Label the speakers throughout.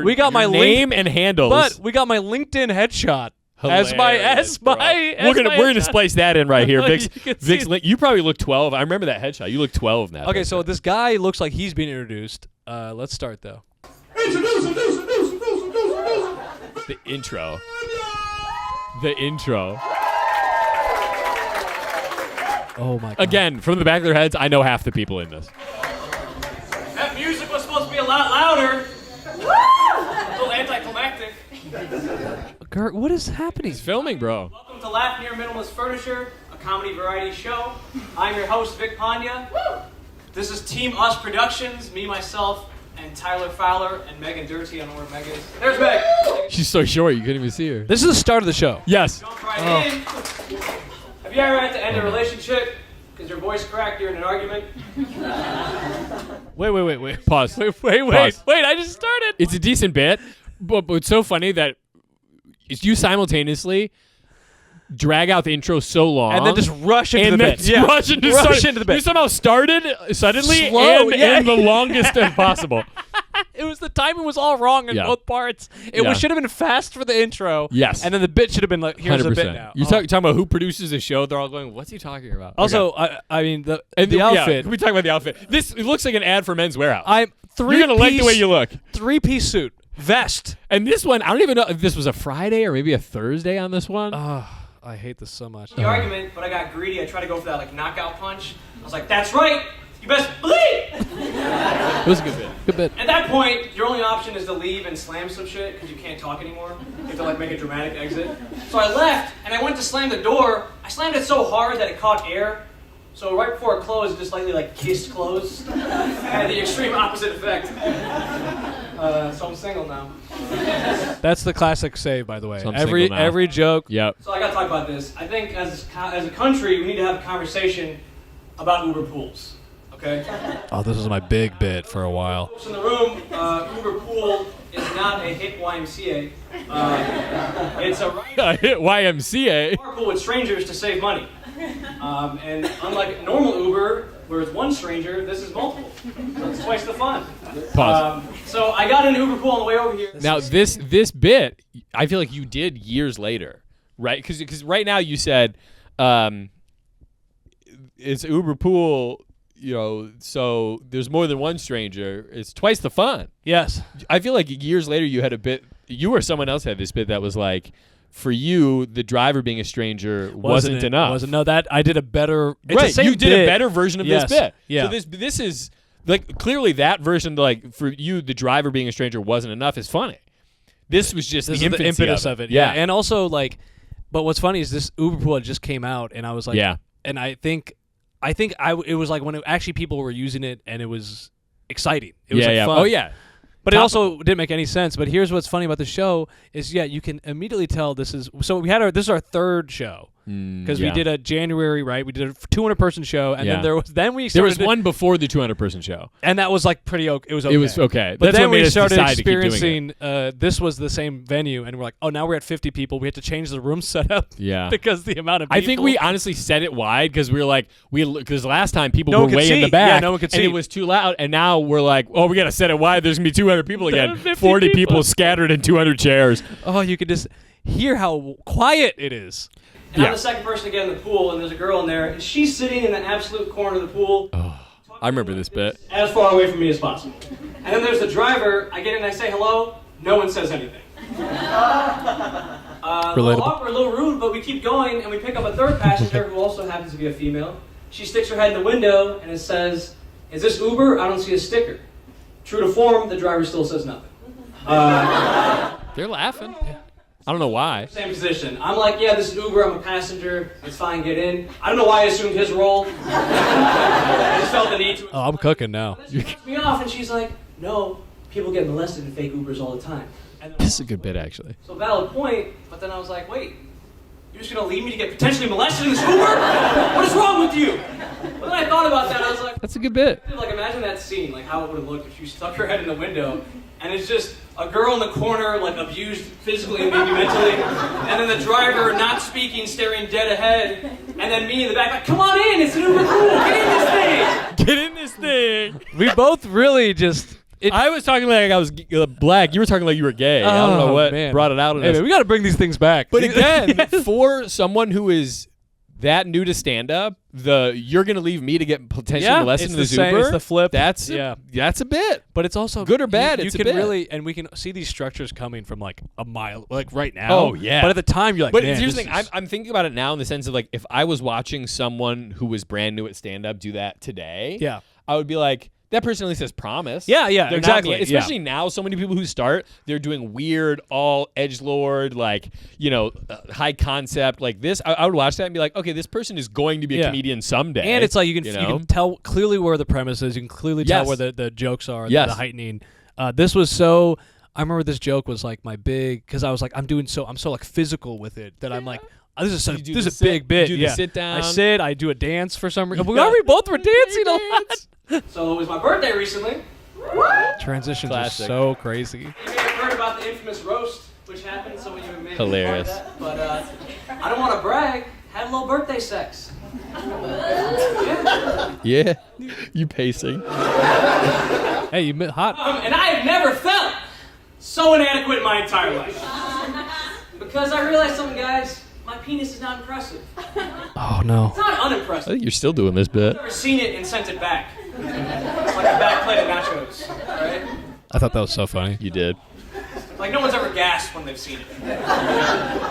Speaker 1: we got my
Speaker 2: name and handles.
Speaker 1: but we got my LinkedIn headshot. As my
Speaker 2: we're gonna splice that in right here. Vic's you probably look 12. I remember that headshot. You look 12 now.
Speaker 1: Okay, so this guy looks like he's being introduced. Let's start though.
Speaker 2: The intro.
Speaker 1: Oh my god.
Speaker 2: Again, from the back of their heads, I know half the people in this.
Speaker 3: That music was supposed to be a lot louder. A little anticlimactic.
Speaker 1: Gert, what is happening?
Speaker 2: He's filming, bro.
Speaker 3: Welcome to Laugh Near Minimalist Furniture, a comedy variety show. I'm your host, Vic Panya. This is Team Us Productions, me, myself, and Tyler Fowler, and Megan Dirty. I don't know where Meg is. There's Meg.
Speaker 2: She's so short, you couldn't even see her.
Speaker 1: This is the start of the show.
Speaker 2: Yes.
Speaker 3: Jump right in. Have you ever had to end a relationship because your voice cracked during an argument?
Speaker 1: Wait.
Speaker 2: Pause.
Speaker 1: Wait, I just started.
Speaker 2: It's a decent bit, but it's so funny that you simultaneously drag out the intro so long
Speaker 1: And then just rush into the bit.
Speaker 2: Rush into the bit. You somehow started suddenly
Speaker 1: Slow,
Speaker 2: and the longest as possible.
Speaker 1: It was the timing was all wrong in both parts. It should have been fast for the intro.
Speaker 2: Yes.
Speaker 1: And then the bit should have been like, here's
Speaker 2: 100%.
Speaker 1: the bit now.
Speaker 2: You're talking about who produces the show. They're all going, what's he talking about?
Speaker 1: Also,
Speaker 2: Okay.
Speaker 1: I mean, the
Speaker 2: Yeah,
Speaker 1: outfit.
Speaker 2: can we talk about the outfit? It looks like an ad for Men's Warehouse.
Speaker 1: I'm
Speaker 2: You're going to like the way you look.
Speaker 1: 3-piece suit. Vest.
Speaker 2: And this one, I don't even know if this was a Friday or maybe a Thursday on this one.
Speaker 1: I hate this so much.
Speaker 3: The argument, but I got greedy. I tried to go for that like knockout punch. I was like, that's right. You best bleed.
Speaker 2: It was a good bit.
Speaker 1: Good bit.
Speaker 3: At that point, your only option is to leave and slam some shit because you can't talk anymore. You have to like make a dramatic exit. So I left and I went to slam the door. I slammed it so hard that it caught air. So right before it closed, it just slightly like kissed closed. It had the extreme opposite effect. So I'm single now.
Speaker 1: That's the classic save, by the way.
Speaker 2: So I'm single now.
Speaker 1: Every joke.
Speaker 2: Yep.
Speaker 3: So I gotta talk about this. I think as a country, we need to have a conversation about Uber pools. Okay?
Speaker 1: Oh, this was my big bit for a while.
Speaker 3: Folks in the room, Uber pool is not a hip YMCA. It's a
Speaker 2: I hit YMCA.
Speaker 3: pool with strangers to save money. And unlike normal Uber, where it's one stranger, this is multiple. So it's twice the fun.
Speaker 2: Pause.
Speaker 3: So I got an Uber pool on the way over here.
Speaker 2: Now this bit, I feel like you did years later, right? Because right now you said it's Uber pool, so there's more than one stranger. It's twice the fun.
Speaker 1: Yes.
Speaker 2: I feel like years later you had a bit. You or someone else had this bit that was like, for you, the driver being a stranger wasn't enough.
Speaker 1: No, that I did a better. It's
Speaker 2: right,
Speaker 1: the same
Speaker 2: you did
Speaker 1: bit.
Speaker 2: a better version of
Speaker 1: Yes.
Speaker 2: this bit.
Speaker 1: Yeah.
Speaker 2: So this is like clearly that version, like for you, the driver being a stranger wasn't enough. Is funny. This was just
Speaker 1: This
Speaker 2: the
Speaker 1: is the
Speaker 2: infancy
Speaker 1: impetus of it.
Speaker 2: Yeah,
Speaker 1: And also like, but what's funny is this Uber pool just came out, and I was like,
Speaker 2: Yeah.
Speaker 1: And I think it was like when actually people were using it, and it was exciting. It was like fun.
Speaker 2: Oh yeah.
Speaker 1: But it also didn't make any sense. But here's what's funny about the show is, you can immediately tell this is. So this is our third show because we did a January, right? We did a 200-person show, and then there was
Speaker 2: one before the 200-person show,
Speaker 1: and that was like pretty okay. It was okay.
Speaker 2: It was okay.
Speaker 1: But
Speaker 2: That's
Speaker 1: then
Speaker 2: what made
Speaker 1: we
Speaker 2: us
Speaker 1: started
Speaker 2: decide to keep doing
Speaker 1: experiencing. This was the same venue, and we're like, oh, now we're at 50 people. We had to change the room setup.
Speaker 2: Yeah.
Speaker 1: because the amount of people.
Speaker 2: I think we honestly set it wide because we were like because last time people
Speaker 1: No
Speaker 2: were
Speaker 1: one could
Speaker 2: way in
Speaker 1: see.
Speaker 2: the back,
Speaker 1: Yeah, no one could
Speaker 2: and
Speaker 1: see.
Speaker 2: it was too loud. And now we're like, oh, we got to set it wide. There's gonna be 200 people again.
Speaker 1: 50
Speaker 2: 40 people
Speaker 1: people
Speaker 2: scattered in 200 chairs.
Speaker 1: Oh, you could just hear how quiet it is.
Speaker 3: And I'm the second person to get in the pool, and there's a girl in there, and she's sitting in the absolute corner of the pool.
Speaker 2: I remember this bit.
Speaker 3: As far away from me as possible. And then there's the driver. I get in, I say hello. No one says anything. A little awkward, a little rude, but we keep going, and we pick up a third passenger who also happens to be a female. She sticks her head in the window, and it says, "Is this Uber? I don't see a sticker." True to form, the driver still says nothing.
Speaker 2: They're laughing. I don't know why.
Speaker 3: Same position. I'm like, yeah, this is Uber. I'm a passenger. It's fine. Get in. I don't know why I assumed his role. I just felt the need to.
Speaker 1: Oh, I'm cooking now.
Speaker 3: She cuts me off, and she's like, "No, people get molested in fake Ubers all the time." And
Speaker 2: This is a good bit, actually.
Speaker 3: so valid point. But then I was like, wait, you're just gonna leave me to get potentially molested in this Uber? What is wrong with you? But then I thought about that. I was like,
Speaker 2: That's a good bit.
Speaker 3: like imagine that scene, like how it would have looked if she stuck her head in the window. And it's just a girl in the corner, like abused physically and maybe mentally, and then the driver not speaking, staring dead ahead, and then me in the back, like, come on in, it's an Uber pool, get in this thing!
Speaker 2: Get in this thing.
Speaker 1: We both really just
Speaker 2: I was talking like I was black. You were talking like you were gay. I don't know what brought it out in us.
Speaker 1: We got to bring these things back.
Speaker 2: But again, for someone who is that new to stand up, you're gonna leave me to get potentially less into the Uber.
Speaker 1: It's the flip.
Speaker 2: That's a bit.
Speaker 1: But it's also
Speaker 2: good or bad.
Speaker 1: You
Speaker 2: it's
Speaker 1: can
Speaker 2: a bit.
Speaker 1: really, and we can see these structures coming from like a mile, like right now.
Speaker 2: Oh yeah.
Speaker 1: But at the time, you're like,
Speaker 2: but
Speaker 1: man,
Speaker 2: here's the thing. I'm thinking about it now in the sense of like, if I was watching someone who was brand new at stand up do that today, I would be like, that person at least has promise.
Speaker 1: Yeah,
Speaker 2: They're
Speaker 1: exactly.
Speaker 2: Not, especially now, so many people who start, they're doing weird, all edgelord, like, high concept like this. I would watch that and be like, okay, this person is going to be a comedian someday.
Speaker 1: And it's like you can tell clearly where the premise is. You can clearly tell where the jokes are, the heightening. This was so. I remember this joke was like my big, because I was like, I'm so like physical with it that I'm like. This is a big bit.
Speaker 2: You do the sit down.
Speaker 1: I sit. I do a dance for some reason. We both were dancing a lot.
Speaker 3: So it was my birthday recently.
Speaker 1: Transitions are so crazy.
Speaker 3: You may have heard about the infamous roast, which happened. Some of you may
Speaker 2: hilarious.
Speaker 3: Have heard that, but I don't want to brag. Had a little birthday sex.
Speaker 2: Yeah. You pacing.
Speaker 1: Hey, you hot.
Speaker 3: And I have never felt so inadequate in my entire life. Because I realized something, guys. My penis is not impressive.
Speaker 1: Oh, no.
Speaker 3: It's not unimpressive.
Speaker 2: I think you're still doing this bit.
Speaker 3: I've never seen it and sent it back. Like a bad plate of nachos, right?
Speaker 1: I thought that was so funny.
Speaker 2: You did.
Speaker 3: Like, no one's ever gasped when they've seen it.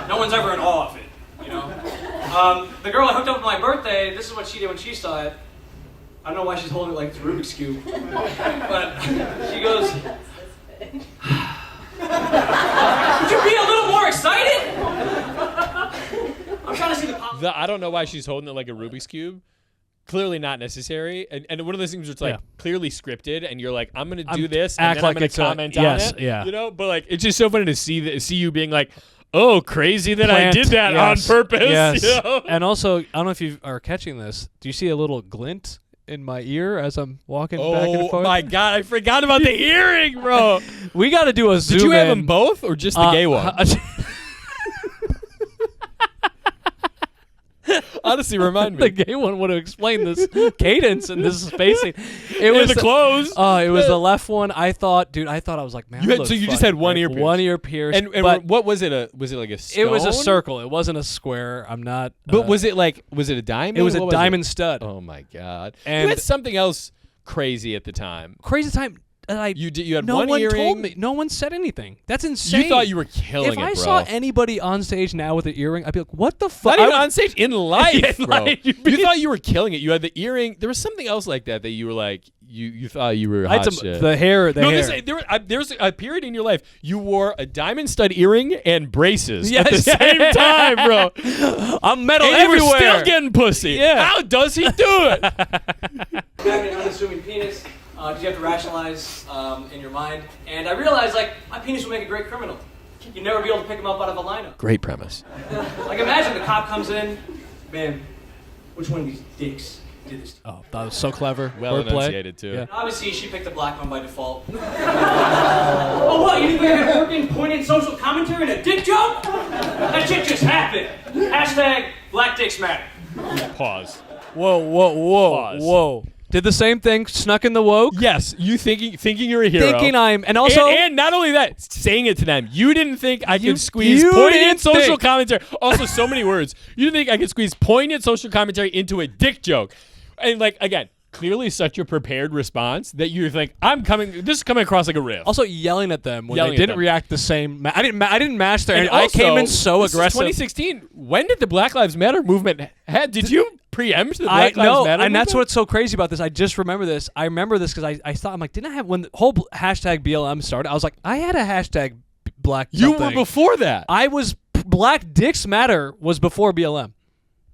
Speaker 3: No one's ever in awe of it, The girl I hooked up with my birthday, this is what she did when she saw it. I don't know why she's holding it like it's a Rubik's Cube. But she goes... Could you be a little more excited? I'm trying to see the pop.
Speaker 2: I don't know why she's holding it like a Rubik's Cube. Clearly not necessary. And one of those things where it's like clearly scripted and you're like, I'm going to do this and then I'm going to comment on it.
Speaker 1: Yeah.
Speaker 2: But like, it's just so funny to see you being like, oh, crazy that I did that on purpose.
Speaker 1: Yes.
Speaker 2: You know?
Speaker 1: And also, I don't know if you are catching this. Do you see a little glint in my ear as I'm walking back and forth?
Speaker 2: Oh my God, I forgot about the earring, bro.
Speaker 1: We got to do a zoom in.
Speaker 2: Did you have them both or just the gay one? Honestly, remind me.
Speaker 1: The gay one would have explained this cadence and this spacing. It
Speaker 2: was the clothes.
Speaker 1: It was the left one. I thought I was like, man.
Speaker 2: So you just had one ear pierced.
Speaker 1: One ear pierced.
Speaker 2: And what was it? Was it like a stone?
Speaker 1: It was a circle. It wasn't a square. I'm not.
Speaker 2: But was it a diamond?
Speaker 1: It was a diamond stud.
Speaker 2: Oh my God.
Speaker 1: And
Speaker 2: you had something else crazy at the time.
Speaker 1: Crazy time.
Speaker 2: You had
Speaker 1: no
Speaker 2: one earring.
Speaker 1: Told me. No one said anything. That's insane.
Speaker 2: You thought you were killing
Speaker 1: if
Speaker 2: it, bro.
Speaker 1: If I saw anybody on stage now with an earring, I'd be like, what the fuck?
Speaker 2: Not even on stage, in life, bro.
Speaker 1: You
Speaker 2: thought you were killing it. You had the earring. There was something else like that you were like, you thought you were hot shit.
Speaker 1: The hair.
Speaker 2: There's a period in your life you wore a diamond stud earring and braces at the same time, bro.
Speaker 1: I'm metal
Speaker 2: and
Speaker 1: everywhere.
Speaker 2: You were still getting pussy.
Speaker 1: Yeah.
Speaker 2: How does he do it?
Speaker 3: Having an unassuming penis. You have to rationalize in your mind. And I realized, my penis would make a great criminal. You'd never be able to pick him up out of a lineup.
Speaker 2: Great premise.
Speaker 3: Imagine the cop comes in, man, which one of these dicks did this?
Speaker 1: Oh, that was so clever.
Speaker 2: Well enunciated, too.
Speaker 1: Yeah.
Speaker 3: Obviously, she picked the black one by default. Oh, what? You think I had working pointed social commentary and a dick joke? That shit just happened. Hashtag Black Dicks Matter.
Speaker 2: Pause.
Speaker 1: Whoa.
Speaker 2: Pause.
Speaker 1: Whoa. Did the same thing, snuck in the woke.
Speaker 2: Yes, you thinking you're a hero.
Speaker 1: And also
Speaker 2: and not only that, saying it to them. You didn't think I could squeeze poignant social commentary. Also, so many words. You didn't think I could squeeze poignant social commentary into a dick joke. And again, clearly such a prepared response that you think this is coming across like a riff.
Speaker 1: Also yelling at them when they didn't react the same. I didn't match their.
Speaker 2: I
Speaker 1: came in so aggressive.
Speaker 2: 2016. When did the Black Lives Matter movement? Did you preempt the Black Lives Matter movement?
Speaker 1: And that's what's so crazy about this. I just remember this. I remember this because I thought, I'm like, didn't I have when the whole hashtag BLM started? I was like, I had a hashtag black.
Speaker 2: You were before that.
Speaker 1: I was Black Dicks Matter was before BLM.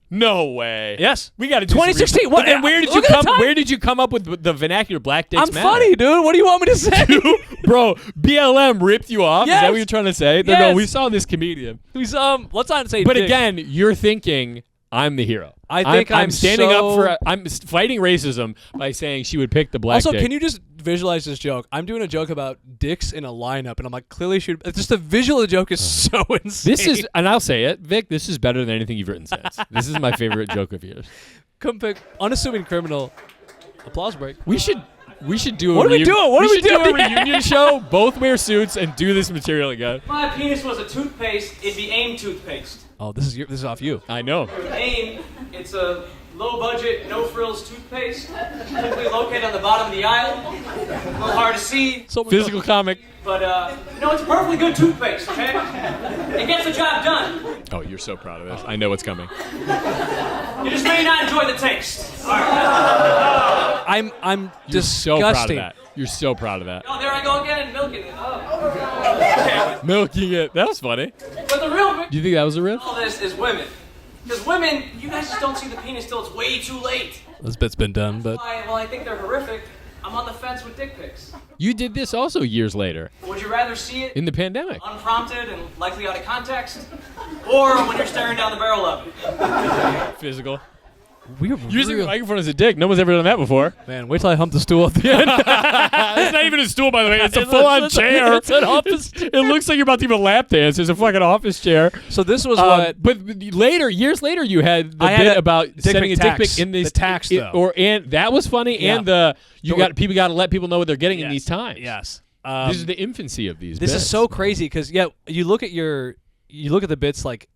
Speaker 2: No way.
Speaker 1: Yes,
Speaker 2: we got to do
Speaker 1: 2016. What?
Speaker 2: And where did you come? Where did you come up with the vernacular Black Dicks Matter?
Speaker 1: I'm funny, dude. What do you want me to say,
Speaker 2: bro? BLM ripped you off.
Speaker 1: Yes.
Speaker 2: Is that what you're trying to say?
Speaker 1: Yes.
Speaker 2: No, we saw this comedian.
Speaker 1: Let's not say.
Speaker 2: But
Speaker 1: dick.
Speaker 2: again, you're thinking I'm the hero.
Speaker 1: I think
Speaker 2: I'm standing up for. I'm fighting racism by saying she would pick the black.
Speaker 1: Also,
Speaker 2: dick.
Speaker 1: can you just visualize this joke? I'm doing a joke about dicks in a lineup, and I'm like, clearly should. Just the visual of the joke is so insane.
Speaker 2: This is, and I'll say it, Vic. This is better than anything you've written since. This is my favorite joke of yours.
Speaker 1: Come pick unassuming criminal. Applause break.
Speaker 2: We should do.
Speaker 1: What are we doing? What are we
Speaker 2: should do a
Speaker 1: doing?
Speaker 2: reunion show. Both wear suits and do this material again.
Speaker 3: If my penis was a toothpaste, it'd be AIM toothpaste.
Speaker 1: Oh, this is off you.
Speaker 2: I know.
Speaker 3: AIM, it's a low-budget, no-frills toothpaste, typically located on the bottom of the aisle. A little hard to see,
Speaker 1: So much
Speaker 2: Physical comic.
Speaker 3: but it's a perfectly good toothpaste. Okay, it gets the job done.
Speaker 2: Oh, you're so proud of this. I know what's coming.
Speaker 3: You just may not enjoy the taste. All right.
Speaker 1: I'm
Speaker 2: You're
Speaker 1: disgusting.
Speaker 2: so proud of that. You're so proud of that.
Speaker 3: Oh, there I go again, milking it. Oh.
Speaker 2: Milking it. That was funny.
Speaker 3: But the real
Speaker 2: Do you think that was a riff?
Speaker 3: all this is women. Because women, you guys just don't see the penis till it's way too late.
Speaker 1: This bit's been done, but
Speaker 3: Well, I think they're horrific. I'm on the fence with dick pics.
Speaker 2: You did this also years later
Speaker 3: Would you rather see it
Speaker 2: in the pandemic.
Speaker 3: unprompted and likely out of context, or when you're staring down the barrel of it?
Speaker 2: Physical.
Speaker 1: we're
Speaker 2: Using the microphone as a dick. No one's ever done that before.
Speaker 1: Man, wait till I hump the stool at the end.
Speaker 2: It's not even a stool, by the way. It's a full-on chair.
Speaker 1: It's an office.
Speaker 2: It looks like you're about to give a lap dance. It's a fucking office chair.
Speaker 1: So this was what.
Speaker 2: But later, years later, you had the
Speaker 1: I had
Speaker 2: bit
Speaker 1: a
Speaker 2: about
Speaker 1: dick
Speaker 2: sending a
Speaker 1: pic
Speaker 2: dick
Speaker 1: tax.
Speaker 2: pic in these
Speaker 1: The tax, though.
Speaker 2: and that was funny.
Speaker 1: Yeah.
Speaker 2: And
Speaker 1: So
Speaker 2: people got to let people know what they're getting in
Speaker 1: Yes.
Speaker 2: these times.
Speaker 1: Yes.
Speaker 2: This is the infancy of these.
Speaker 1: This
Speaker 2: bits.
Speaker 1: is so crazy because you look at the bits like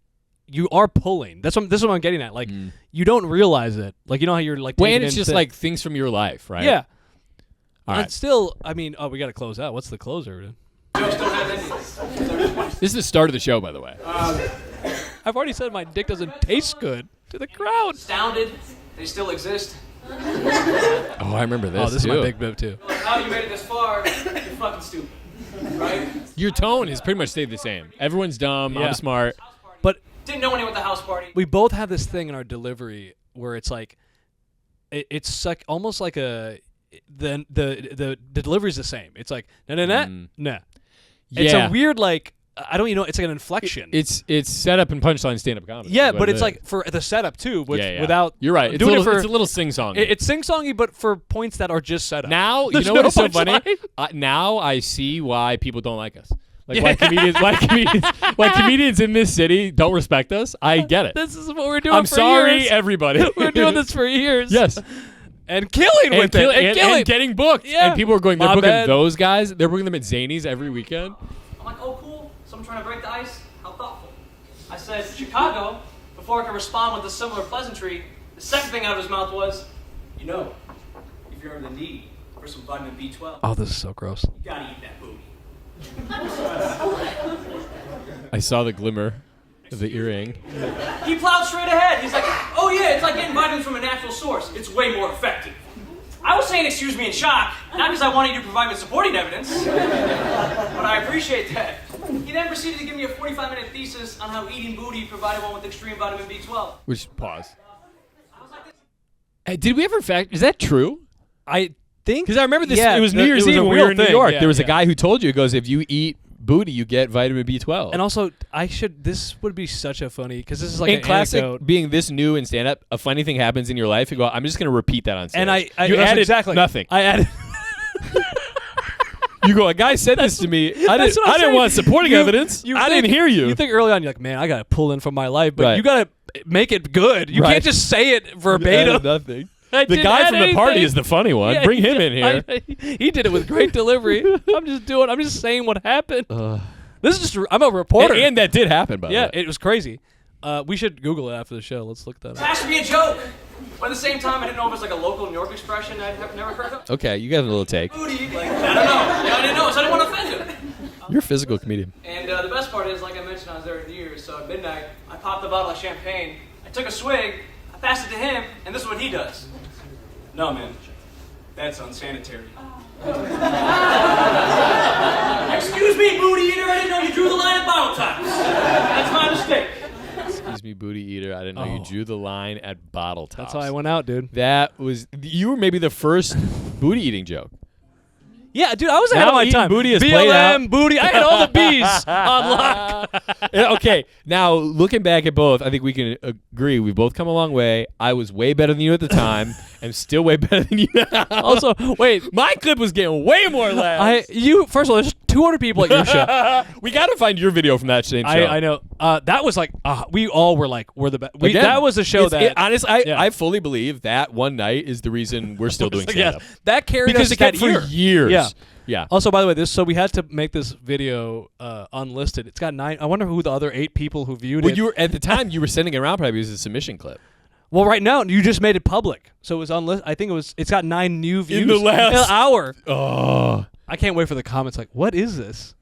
Speaker 1: you are pulling. This is what I'm getting at. Like you don't realize it. Like you know how you're like.
Speaker 2: Well,
Speaker 1: taking
Speaker 2: and it's
Speaker 1: in
Speaker 2: just like things from your life, right?
Speaker 1: Yeah.
Speaker 2: All
Speaker 1: And
Speaker 2: right.
Speaker 1: still, I mean, we got to close out. What's the closer?
Speaker 3: Jokes don't have endings.
Speaker 2: This is the start of the show, by the way.
Speaker 1: I've already said my dick doesn't taste good to the crowd.
Speaker 3: Astounded, they still exist.
Speaker 2: Oh, I remember this.
Speaker 1: Oh, this
Speaker 2: too.
Speaker 1: is my big bib too.
Speaker 3: Like, how you made it this far, you're fucking stupid. Right?
Speaker 2: Your tone has pretty much stayed the same. Everyone's dumb.
Speaker 1: Yeah.
Speaker 2: I'm smart.
Speaker 1: But
Speaker 3: Didn't know anyone at the house party.
Speaker 1: we both have this thing in our delivery where it's like, it's like almost like the delivery's the same. It's like nah. It's
Speaker 2: Yeah.
Speaker 1: a weird like I don't even know. It's like an inflection.
Speaker 2: It's setup and punchline stand-up comedy.
Speaker 1: yeah,
Speaker 2: is what
Speaker 1: but
Speaker 2: it
Speaker 1: it's
Speaker 2: is.
Speaker 1: like for the setup too.
Speaker 2: Yeah.
Speaker 1: Without
Speaker 2: You're right. It's
Speaker 1: doing
Speaker 2: a little,
Speaker 1: it for
Speaker 2: it's a little sing-song.
Speaker 1: it's sing-songy, but for points that are just setup.
Speaker 2: Now you
Speaker 1: There's
Speaker 2: know what
Speaker 1: no
Speaker 2: is so funny?
Speaker 1: punchline.
Speaker 2: Now I see why people don't like us. Like why comedians in this city don't respect us. I get it.
Speaker 1: This is what we're doing.
Speaker 2: I'm
Speaker 1: for
Speaker 2: sorry,
Speaker 1: years.
Speaker 2: everybody.
Speaker 1: We're doing this for years.
Speaker 2: Yes.
Speaker 1: and killing with it, and killing.
Speaker 2: and getting booked.
Speaker 1: Yeah.
Speaker 2: And people are going. They're
Speaker 1: My
Speaker 2: booking
Speaker 1: bad.
Speaker 2: those guys. They're booking them at Zanies every weekend.
Speaker 3: I'm like, oh, cool. Someone trying to break the ice? How thoughtful. I said, Chicago. Before I could respond with a similar pleasantry, the second thing out of his mouth was, if you're in the need for some vitamin B12,
Speaker 1: Oh, this is so gross.
Speaker 3: you gotta eat that booty.
Speaker 2: I saw the glimmer of the earring.
Speaker 3: He plowed straight ahead. He's like, oh yeah, it's like getting vitamins from a natural source. It's way more effective. I was saying excuse me in shock, not because I wanted you to provide me supporting evidence, but I appreciate that. He then proceeded to give me a 45-minute thesis on how eating booty provided one with extreme vitamin B12.
Speaker 2: Which pause.
Speaker 3: I was like,
Speaker 2: Did we ever fact? Is that true?
Speaker 1: I think
Speaker 2: Because I remember this.
Speaker 1: Yeah,
Speaker 2: it was New
Speaker 1: it
Speaker 2: Year's
Speaker 1: was
Speaker 2: Eve
Speaker 1: a
Speaker 2: when we were
Speaker 1: real
Speaker 2: in New
Speaker 1: thing.
Speaker 2: York.
Speaker 1: Yeah,
Speaker 2: There was a
Speaker 1: yeah.
Speaker 2: guy who told you, he goes, if you eat booty, you get vitamin B12.
Speaker 1: And also, this would be such a funny because this is like
Speaker 2: in
Speaker 1: an
Speaker 2: classic,
Speaker 1: anecdote.
Speaker 2: being this new in stand-up, a funny thing happens in your life. You go, I'm just going to repeat that on stage.
Speaker 1: And I
Speaker 2: you
Speaker 1: that's
Speaker 2: added
Speaker 1: exactly
Speaker 2: nothing.
Speaker 1: I added.
Speaker 2: You go, a guy said this to me. I
Speaker 1: That's what I'm
Speaker 2: didn't
Speaker 1: saying.
Speaker 2: want supporting evidence. I didn't hear you.
Speaker 1: You think early on, you're like, man, I gotta pull in from my life, but
Speaker 2: Right.
Speaker 1: you gotta make it good. You
Speaker 2: Right.
Speaker 1: can't just say it
Speaker 2: You added
Speaker 1: verbatim.
Speaker 2: nothing.
Speaker 1: I
Speaker 2: The
Speaker 1: didn't
Speaker 2: guy
Speaker 1: add
Speaker 2: from the party
Speaker 1: anything.
Speaker 2: is the funny one.
Speaker 1: Yeah,
Speaker 2: Bring him in here.
Speaker 1: He did it with great delivery. I'm just saying what happened. This is just. I'm a reporter.
Speaker 2: And that did happen, by the
Speaker 1: yeah,
Speaker 2: way.
Speaker 1: it was crazy. We should Google it after the show. Let's look that
Speaker 3: it
Speaker 1: up.
Speaker 3: has to be a joke. But at the same time, I didn't know if it was like a local New York expression I'd have never heard of.
Speaker 2: Okay, you got a little take.
Speaker 3: Booty, like, I don't know. Yeah, I didn't know, so I didn't want to offend him.
Speaker 2: You're a physical comedian.
Speaker 3: And the best part is, like I mentioned, I was there in New Year's, so at midnight, I popped a bottle of champagne, I took a swig, I passed it to him, and this is what he does. No, man. That's unsanitary. Excuse me, booty eater, I didn't know you drew the line at bottle tops. That's my mistake.
Speaker 2: Excuse me, booty eater. I didn't know you
Speaker 1: Oh.
Speaker 2: drew the line at bottle tops.
Speaker 1: That's how I went out, dude.
Speaker 2: That was, you were maybe the first booty eating joke.
Speaker 1: Yeah, dude, I was ahead
Speaker 2: Now
Speaker 1: of my
Speaker 2: eating
Speaker 1: time.
Speaker 2: booty is played
Speaker 1: BLM,
Speaker 2: out.
Speaker 1: booty. I had all the B's on lock.
Speaker 2: Okay, now looking back at both, I think we can agree we've both come a long way. I was way better than you at the time. I'm still way better than you now.
Speaker 1: Also, wait.
Speaker 2: My clip was getting way more laughs.
Speaker 1: First of all, there's 200 people at your show.
Speaker 2: We got to find your video from that same show.
Speaker 1: I know. That was like, we all were like, we're the best.
Speaker 2: Again,
Speaker 1: That was a show that.
Speaker 2: Honestly, I fully believe that one night is the reason we're still doing stand-up.
Speaker 1: That carried
Speaker 2: Because
Speaker 1: us
Speaker 2: it kept
Speaker 1: that year.
Speaker 2: for years.
Speaker 1: Yeah.
Speaker 2: Yeah.
Speaker 1: Also, by the way, so we had to make this video unlisted. It's got 9. I wonder who the other 8 people who viewed
Speaker 2: Well,
Speaker 1: it.
Speaker 2: you were, at the time, you were sending it around probably as a submission clip.
Speaker 1: Well, right now you just made it public, so it was unlisted. I think it's got 9 new views
Speaker 2: In the last
Speaker 1: hour.
Speaker 2: Oh.
Speaker 1: I can't wait for the comments. Like, what is this?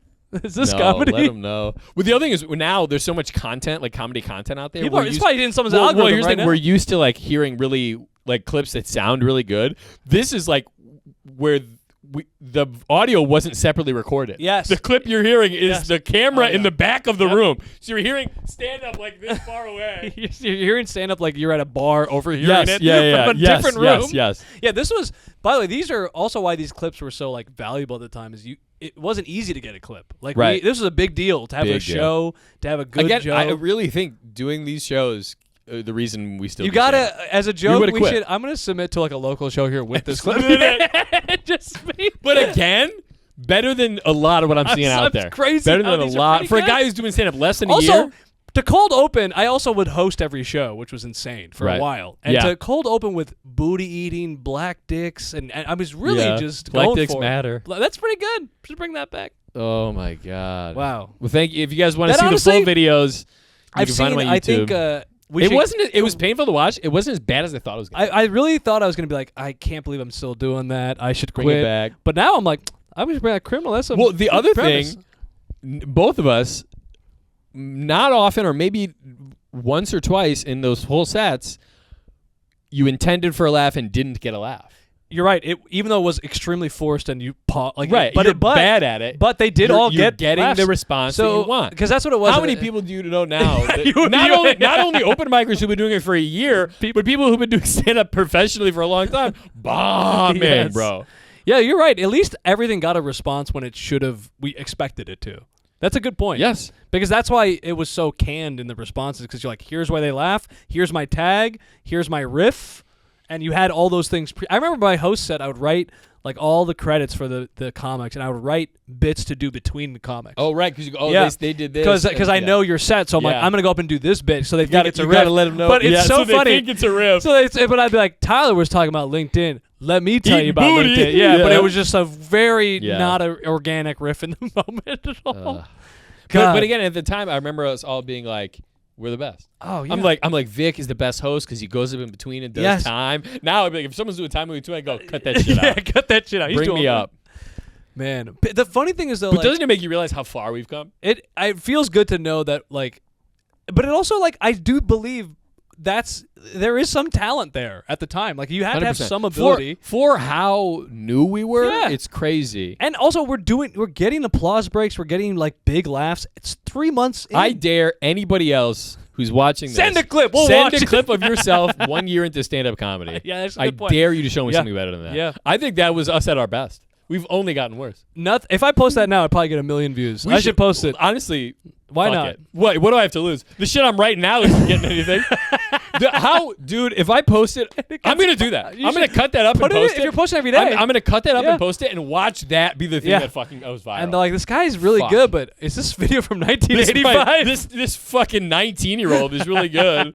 Speaker 1: Is this
Speaker 2: No,
Speaker 1: comedy?
Speaker 2: let them know. Well, the other thing is now there's so much content, like comedy content out there.
Speaker 1: People it's probably in someone's
Speaker 2: well,
Speaker 1: algorithm
Speaker 2: here's the
Speaker 1: right
Speaker 2: thing.
Speaker 1: now.
Speaker 2: We're used to like hearing really like clips that sound really good. This is like where the audio wasn't separately recorded.
Speaker 1: Yes.
Speaker 2: The clip you're hearing is
Speaker 1: Yes.
Speaker 2: the camera
Speaker 1: Oh, yeah.
Speaker 2: in the back of the
Speaker 1: Yep.
Speaker 2: room. So you're hearing stand up like this far away.
Speaker 1: You're hearing stand up like you're at a bar overhearing
Speaker 2: Yes,
Speaker 1: it
Speaker 2: yeah,
Speaker 1: from a
Speaker 2: yes,
Speaker 1: different room.
Speaker 2: yes.
Speaker 1: Yeah, this was. By the way, these are also why these clips were so like valuable at the time. Is it wasn't easy to get a clip. Like
Speaker 2: Right.
Speaker 1: this was a big deal to have
Speaker 2: Big
Speaker 1: a
Speaker 2: deal.
Speaker 1: show, to have a good
Speaker 2: Again,
Speaker 1: show.
Speaker 2: I really think doing these shows, the reason we still
Speaker 1: you
Speaker 2: do stand-up.
Speaker 1: gotta, as a joke,
Speaker 2: would've
Speaker 1: we
Speaker 2: quit.
Speaker 1: should. I'm gonna submit to like a local show here with this clip. Just me.
Speaker 2: But again, better than a lot of what I'm seeing out
Speaker 1: It's
Speaker 2: there.
Speaker 1: crazy
Speaker 2: Better
Speaker 1: how
Speaker 2: than a
Speaker 1: these are
Speaker 2: lot.
Speaker 1: pretty
Speaker 2: For a
Speaker 1: good.
Speaker 2: guy who's doing stand up less than a
Speaker 1: Also,
Speaker 2: year.
Speaker 1: to cold open, I also would host every show, which was insane for
Speaker 2: Right.
Speaker 1: a while. And
Speaker 2: Yeah.
Speaker 1: to cold open with booty eating, black dicks, and I was really
Speaker 2: Yeah.
Speaker 1: just
Speaker 2: Black
Speaker 1: going
Speaker 2: dicks
Speaker 1: for it.
Speaker 2: matter.
Speaker 1: That's pretty good. Should bring that back.
Speaker 2: Oh my god!
Speaker 1: Wow.
Speaker 2: Well, thank you. If you guys want to
Speaker 1: That
Speaker 2: see
Speaker 1: honestly-
Speaker 2: the full videos, you
Speaker 1: I've
Speaker 2: can find
Speaker 1: seen.
Speaker 2: them on
Speaker 1: I
Speaker 2: YouTube.
Speaker 1: think we
Speaker 2: it
Speaker 1: should-
Speaker 2: wasn't. It was painful to watch. It wasn't as bad as I thought it was.
Speaker 1: I really thought I was gonna be like, I can't believe I'm still doing that. I should
Speaker 2: Bring
Speaker 1: quit.
Speaker 2: it back.
Speaker 1: But now I'm like, I wish bring that criminal. That's a
Speaker 2: Well, the other
Speaker 1: premise.
Speaker 2: thing, both of us, not often, or maybe once or twice in those whole sets, you intended for a laugh and didn't get a laugh.
Speaker 1: You're right. Even though it was extremely forced and you like
Speaker 2: Right,
Speaker 1: but
Speaker 2: you're
Speaker 1: but
Speaker 2: bad at it.
Speaker 1: But they did
Speaker 2: You're-
Speaker 1: all
Speaker 2: you're
Speaker 1: get
Speaker 2: getting
Speaker 1: laughs.
Speaker 2: the response that you want.
Speaker 1: Because that's what it was.
Speaker 2: How many people do you know now? that
Speaker 1: You-
Speaker 2: not only open micers who've been doing it for a year, but people who've been doing stand up professionally for a long time, bombing,
Speaker 1: Yes.
Speaker 2: bro.
Speaker 1: Yeah, you're right. At least everything got a response when it should have. We expected it to. That's a good point.
Speaker 2: Yes.
Speaker 1: Because that's why it was so canned in the responses. Because you're like, here's why they laugh. Here's my tag. Here's my riff. And you had all those things. I remember my host said I would write like all the credits for the comics, and I would write bits to do between the comics.
Speaker 2: Oh, right. Because
Speaker 1: Yeah.
Speaker 2: they did this.
Speaker 1: Because I know your set, so I'm like,
Speaker 2: Yeah.
Speaker 1: I'm gonna go up and do this bit, so they think
Speaker 2: gotta-
Speaker 1: it's a
Speaker 2: you
Speaker 1: riff.
Speaker 2: gotta let 'em know.
Speaker 1: But it's
Speaker 2: Yeah,
Speaker 1: so
Speaker 2: so they
Speaker 1: funny.
Speaker 2: think it's a riff.
Speaker 1: So but I'd be like, Tyler was talking about LinkedIn. Let me tell
Speaker 2: Eating
Speaker 1: you about
Speaker 2: booty.
Speaker 1: LinkedIn. Yeah, but
Speaker 2: Yeah.
Speaker 1: it was just a very
Speaker 2: Yeah.
Speaker 1: not a organic riff in the moment at all.
Speaker 2: But
Speaker 1: God.
Speaker 2: again, at the time, I remember us all being like, "We're the best."
Speaker 1: Oh yeah.
Speaker 2: I'm like Vic is the best host because he goes up in between and does
Speaker 1: Yes.
Speaker 2: time. Now I'd be like, if someone's doing time in between, I go cut that shit
Speaker 1: yeah,
Speaker 2: out.
Speaker 1: cut that shit out. He's
Speaker 2: Bring
Speaker 1: doing
Speaker 2: me
Speaker 1: it.
Speaker 2: up.
Speaker 1: Man. The funny thing is though,
Speaker 2: But
Speaker 1: like,
Speaker 2: doesn't it make you realize how far we've come?
Speaker 1: it feels good to know that like, but it also like I do believe there is some talent there at the time. Like you had to have
Speaker 2: 100%.
Speaker 1: some ability.
Speaker 2: For how new we were.
Speaker 1: Yeah.
Speaker 2: It's crazy.
Speaker 1: And also, we're getting applause breaks. We're getting like big laughs. It's 3 months in.
Speaker 2: I dare anybody else who's watching this.
Speaker 1: Send a clip. We'll
Speaker 2: send
Speaker 1: watch
Speaker 2: a
Speaker 1: it.
Speaker 2: clip of yourself 1 year into stand-up comedy.
Speaker 1: Yeah, that's a
Speaker 2: I
Speaker 1: good point.
Speaker 2: dare you to show me
Speaker 1: Yeah.
Speaker 2: something better than that.
Speaker 1: Yeah.
Speaker 2: I think that was us at our best. We've only gotten worse.
Speaker 1: If I post that now, I'd probably get 1 million views. I should post it.
Speaker 2: Honestly,
Speaker 1: Why
Speaker 2: fuck
Speaker 1: not?
Speaker 2: it. What do I have to lose? The shit I'm writing now isn't getting anything. Dude, if I post it, I'm going to do that.
Speaker 1: You
Speaker 2: I'm going to
Speaker 1: should
Speaker 2: cut that up and
Speaker 1: Put it
Speaker 2: post
Speaker 1: if
Speaker 2: it.
Speaker 1: you're posting every day.
Speaker 2: I'm going to cut that up
Speaker 1: Yeah.
Speaker 2: and post it and watch that be the thing
Speaker 1: Yeah.
Speaker 2: that fucking goes viral.
Speaker 1: And they're like, this guy's really
Speaker 2: Fuck.
Speaker 1: good, but is this video from
Speaker 2: this,
Speaker 1: 1985?
Speaker 2: this fucking 19-year-old is really good.